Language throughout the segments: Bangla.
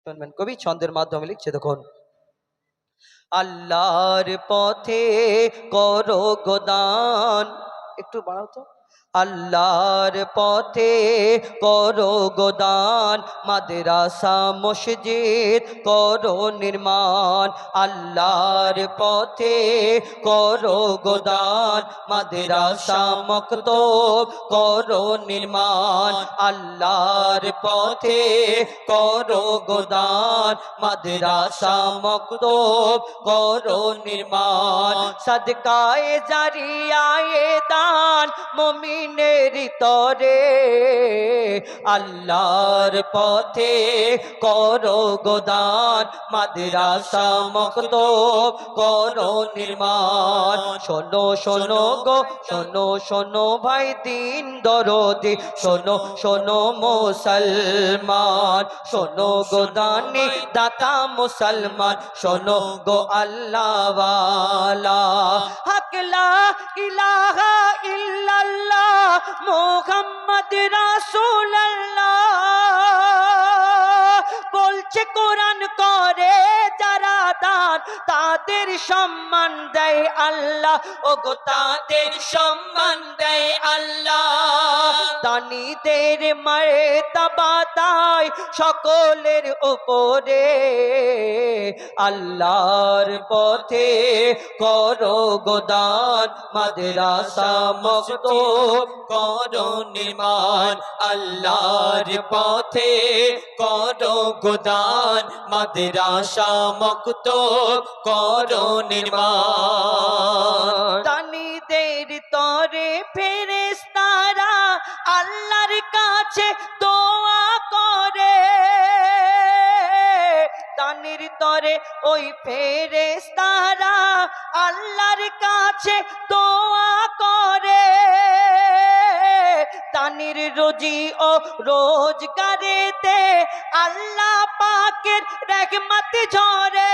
শুনবেন, কবি ছন্দের মাধ্যমে লিখছে দেখুন। আল্লাহর পথে করো গোদান, একটু বাড়াও তো। আল্লাহর পথে করো গোদান, মাদ্রাসা মসজিদ করো নির্মাণ। আল্লাহর পথে করো গোদান, মাদ্রাসা মক্তব করো নির্মাণ। আল্লাহর পথে করো গোদান, মাদ্রাসা মক্তব করো নির্মাণ। সদকায়ে জারিয়ায়ে দান মুমিনের তরে, আল্লাহর পথে করো গোদান, মাদ্রাসা মক্তব করো নির্মাণ। শোনো শোনো গো শোনো শোনো ভাই দিন দরদি, শোনো শোনো মুসলমান, শোনো গো দানি দাতা মুসলমান, শোনো গো আল্লাহ ওয়ালা। হক লা ইলাহা ইল্লাল্লাহ মুহাম্মদ রাসূলুল্লাহ, বলছে কোরআন করে যারা দান তাদের সম্মান দেয় আল্লাহ, ও গো তাদের সম্মান দেয় আল্লাহ। দানীদের মর্তবা তাই সকলের উপরে, আল্লাহর পথে করো গোদান, মাদ্রাসা মক্তব করো নির্মাণ। আল্লাহর পথে করো গোদান, মাদ্রাসা মক্তব করো নির্মাণ। দানীদের তরে ফেরেশতারা আল্লাহর কাছে দোয়া করে, দানির তরে ওই ফেরেশতারা আল্লাহর কাছে দোয়া করে। দানির রোজি ও রোজগারেতে আল্লাহ পাকের রহমত ঝরে।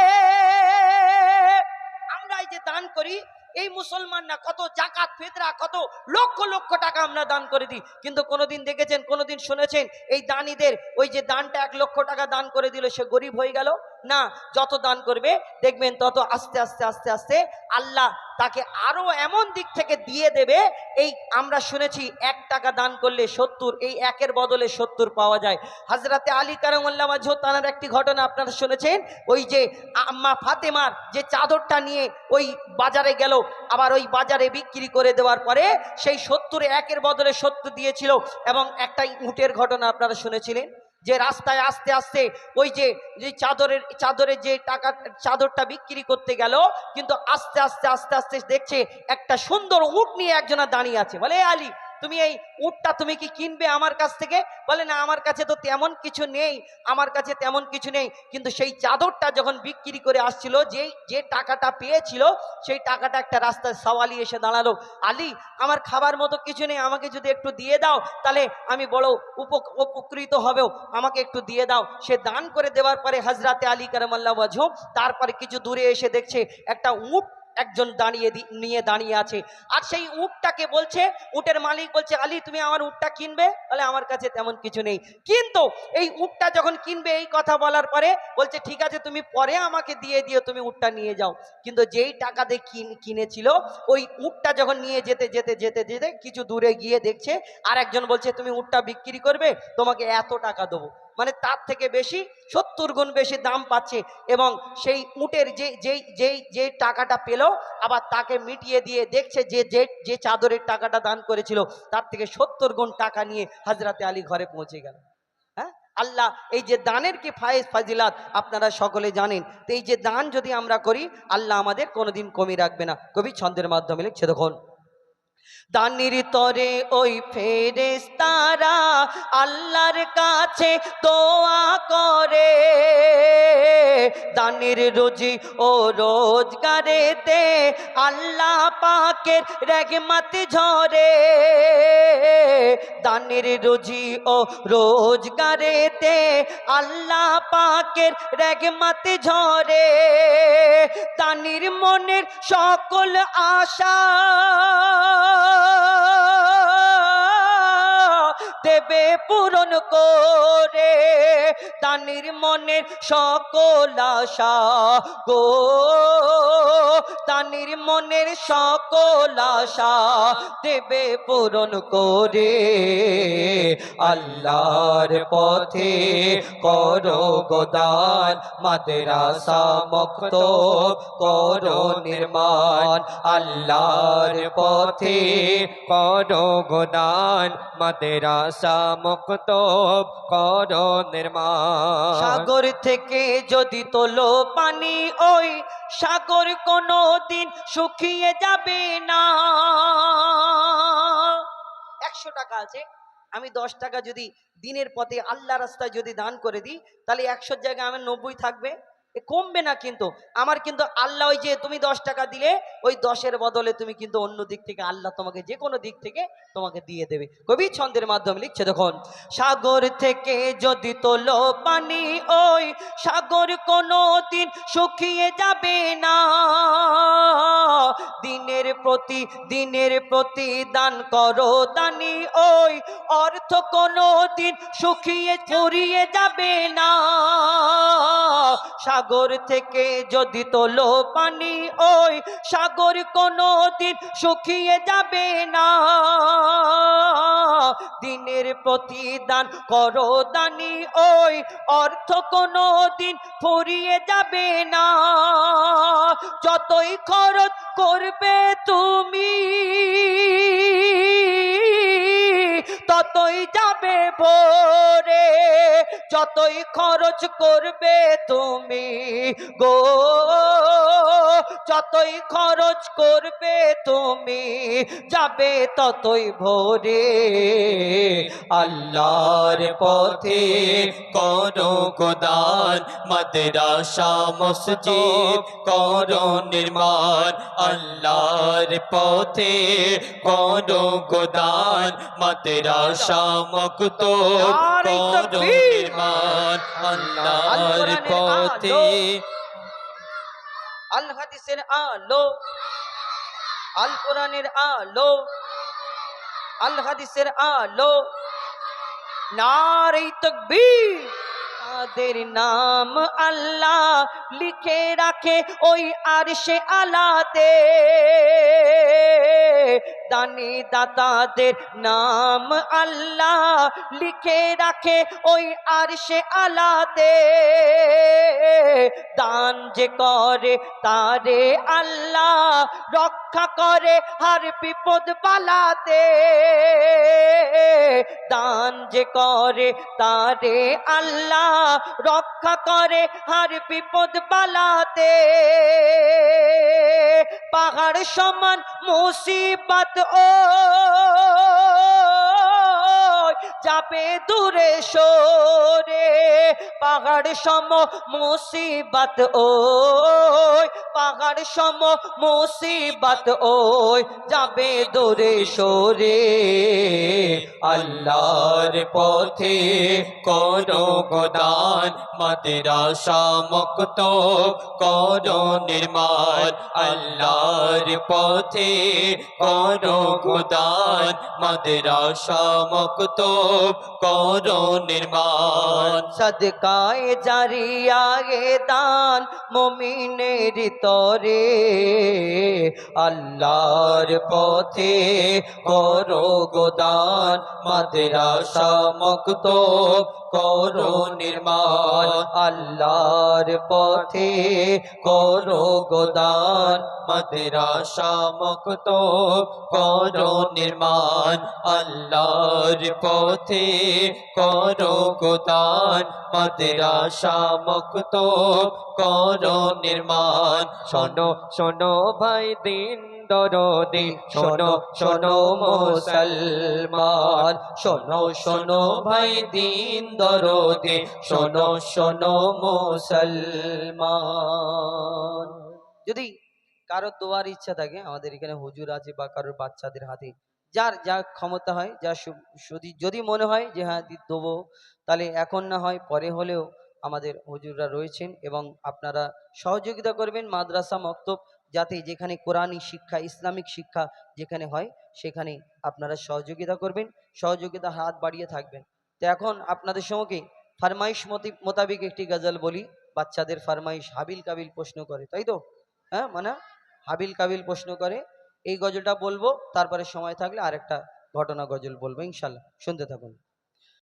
আমরা এই যে দান করি, এই মুসলমান না কত জাকাত ফিতরা কত লক্ষ লক্ষ টাকা আমরা দান করে দিই, কিন্তু কোনোদিন দেখেছেন কোনোদিন শুনেছেন এই দানীদের ওই যে দানটা 1 লক্ষ টাকা দান করে দিল সে গরিব হয়ে গেল না। যত দান করবে দেখবেন তত আস্তে আস্তে আস্তে আস্তে আল্লাহ তাকে আরো এমন দিক থেকে দিয়ে দেবে। এই আমরা শুনেছি 1 টাকা দান করলে 70, এই 1-এর বদলে 70 পাওয়া যায়। হযরতে আলী কারামাল্লাহু ওয়াজহু তাআলার একটি ঘটনা আপনারা শুনেছেন, ওই যে আম্মা ফাতেমার যে চাদরটা নিয়ে ওই বাজারে গেল, আবার ওই বাজারে বিক্রি করে দেওয়ার পরে সেই 70 1-এর বদলে 70 দিয়েছিল। এবং একটা উটের ঘটনা আপনারা শুনেছিলেন, যে রাস্তায় আস্তে আস্তে ওই যে চাদরের যে টাকা চাদরটা বিক্রি করতে গেল, কিন্তু আস্তে আস্তে আস্তে আস্তে দেখছে একটা সুন্দর উট নিয়ে একজনা দাঁড়িয়ে আছে। বলে, আলী তুমি এই উটটা তুমি কি কিনবে আমার কাছ থেকে? বলে, না আমার কাছে তো তেমন কিছু নেই, আমার কাছে তেমন কিছু নেই। কিন্তু সেই চাদরটা যখন বিক্রি করে আসছিল, যে টাকাটা পেয়েছিল সেই টাকাটা একটা রাস্তায় সওয়ালি এসে দাঁড়ালো, আলী আমার খাবার মতো কিছু নেই, আমাকে যদি একটু দিয়ে দাও তাহলে আমি বড় উপকৃত হবেও, আমাকে একটু দিয়ে দাও। সে দান করে দেওয়ার পরে হযরতে আলী কারামাল্লাহু ওয়াজহু তারপরে কিছু দূরে এসে দেখছে একটা উট একজন নিয়ে দাঁড়িয়ে আছে। আর সেই উটটাকে বলছে, উটের মালিক বলছে, আলী তুমি আমার উটটা কিনবে? বলে, আমার কাছে তেমন কিছু নেই। কিন্তু এই উটটা যখন কিনবে এই কথা বলার পরে বলছে, ঠিক আছে তুমি পরে আমাকে দিয়ে দিও, তুমি উটটা নিয়ে যাও। কিন্তু যেই টাকা দিয়ে কিনেছিল ওই উটটা যখন নিয়ে যেতে যেতে যেতে যেতে কিছু দূরে গিয়ে দেখছে আর একজন বলছে, তুমি উটটা বিক্রি করবে, তোমাকে এত টাকা দেবো। মানে তার থেকে বেশি 70 গুণ বেশি দাম পাচ্ছে। এবং সেই উটের যে টাকাটা পেল আবার তাকে মিটিয়ে দিয়ে দেখছে যে চাদরের টাকাটা দান করেছিল তার থেকে 70 গুণ টাকা নিয়ে হযরতে আলী ঘরে পৌঁছে গেল। হ্যাঁ, আল্লাহ এই যে দানের কি ফাজিলাত আপনারা সকলে জানেন। তো এই যে দান যদি আমরা করি আল্লাহ আমাদের কোনোদিন কমি রাখবে না। কবি ছন্দের মাধ্যমে লিখছে দেখুন। দানির তরে ওই ফেরেশতারা আল্লাহর কাছে দোয়া করে, দানির রুজি ও রোজগারেতে আল্লাহ পাকের রহমত ঝরে। দানির রুজি ও রোজগারেতে আল্লাহ পাকের রহমত ঝরে। দানির মনের সকল আশা দেবে পূরণ করে দানির মনের সকল আশা গো, দানির মনের সকল আশা দেবে পূরণ করে। আল্লাহর পথে করো গোদান, মাদ্রাসা মক্তব করো নির্মাণ। আল্লাহর পথে করো গোদান, মাদ্রাসা মক্তব করো নির্মাণ। সাগর থেকে যদি তোলো পানি, ওই সাগর কোনো দিন শুকিয়ে যাবে না। 100 টাকা আছে, আমি 10 টাকা যদি দিনের পথে আল্লাহ রাস্তায় যদি দান করে দিই, তাহলে 100 জায়গায় আমার 90 থাকবে, এ কমবে না। কিন্তু আমার কিন্তু আল্লাহ ওই যে তুমি 10 টাকা দিলে, ওই 10-এর বদলে তুমি কিন্তু অন্য দিক থেকে আল্লাহ তোমাকে যে কোনো দিক থেকে তোমাকে দিয়ে দেবে। কবি ছন্দের মাধ্যমে লিখছে দেখুন, সাগর থেকে যদি তোলো পানি, ওই সাগর কোনো দিন শুকিয়ে যাবে না। দিনের প্রতি দান করো দানি, ওই অর্থ কোনো দিন শুকিয়ে ফুরিয়ে যাবে না। সাগর থেকে যদি তোলো পানি, ওই সাগর কোনো দিন শুকিয়ে যাবে না। দিনের প্রতি দান করো দানি, ওই অর্থ কোনো দিন ফুরিয়ে যাবে না। যতই খরচ করবে তুমি, ততই যাবে ভরে। যতই খরচ করবে তুমি গো, যতই খরচ করবে তুমি যাবে ততই ভরে। আল্লাহর পথে করো গোদান, মাদ্রাসা মসজিদ করো নির্মাণ। আল্লাহর পথে করো গোদান, মাদ্রাসা মক্তব করো নির্মাণ। আল্লাহর পথে আল হাদিসের আলো, আল কোরআনের আলো, আল হাদিসের আলো, নারে তাকবীর। তাদের নাম আল্লাহ লিখে রাখে ওই আরশে আলাতে, দানি দাতাদের নাম আল্লাহ লিখে রাখে ওই আরশে আলাতে। দান যে করে তারে আল্লাহ রক্ষা করে হার বিপদ বালাতে। দান যে করে তারে আল্লাহ রক্ষা করে হার বিপদ বালাতে। পাহাড় সমান মুসিবত ও যাবে দূরে সরে। পাহাড় সম মুসিবত ওই, পাহাড় সম মুসিবত ওই যাবে দূরে সরে। আল্লাহর পথে করো গোদান, মাদ্রাসা মক্তব করো নির্মাণ। আল্লাহর পথে করো গোদান, মাদ্রাসা মক্তব করো নির্মাণ। সদকায়ে জারিয়া এ দান মুমিনের তরে। আল্লাহর পথে করো গোদান, মাদ্রাসা মক্তব করো নির্মাণ। আল্লাহর পথে করো গোদান, মাদ্রাসা মক্তব করো নির্মাণ। আল্লাহর পথে করো গোদান, মাদ্রাসা মক্তব করো নির্মাণ। শোনো শোনো ভাই দিন দরদি, শোনো শোনো মুসলমান, শোনো শোনো ভাই দিন দরদি, শোনো শোনো মুসলমান। যদি কারোর দোয়ার ইচ্ছা থাকে, আমাদের এখানে হুজুর আছে বা কারোর বাচ্চাদের হাতে যার যা ক্ষমতা হয়, যা যদি মনে হয় যে হ্যাঁ দেবো, তাহলে এখন না হয় পরে হলেও আমাদের হুজুররা রয়েছেন এবং আপনারা সহযোগিতা করবেন। মাদ্রাসা মক্তব যাতে যেখানে কোরআনী শিক্ষা ইসলামিক শিক্ষা যেখানে হয় সেখানে আপনারা সহযোগিতা করবেন, সহযোগিতা হাত বাড়িয়ে থাকবেন। তো এখন আপনাদের সঙ্গে ফরমাইশ মোতাবিক একটি গজল বলি। বাচ্চাদের ফরমাইশ, হাবিল কাবিল প্রশ্ন করে, তাই তো? হ্যাঁ, মানে হাবিল কাবিল প্রশ্ন করে। এই গজলটা বলবো, তারপরে সময় থাকলে আরেকটা ঘটনা গজল বলবো ইনশাল্লাহ, শুনতে থাকুন।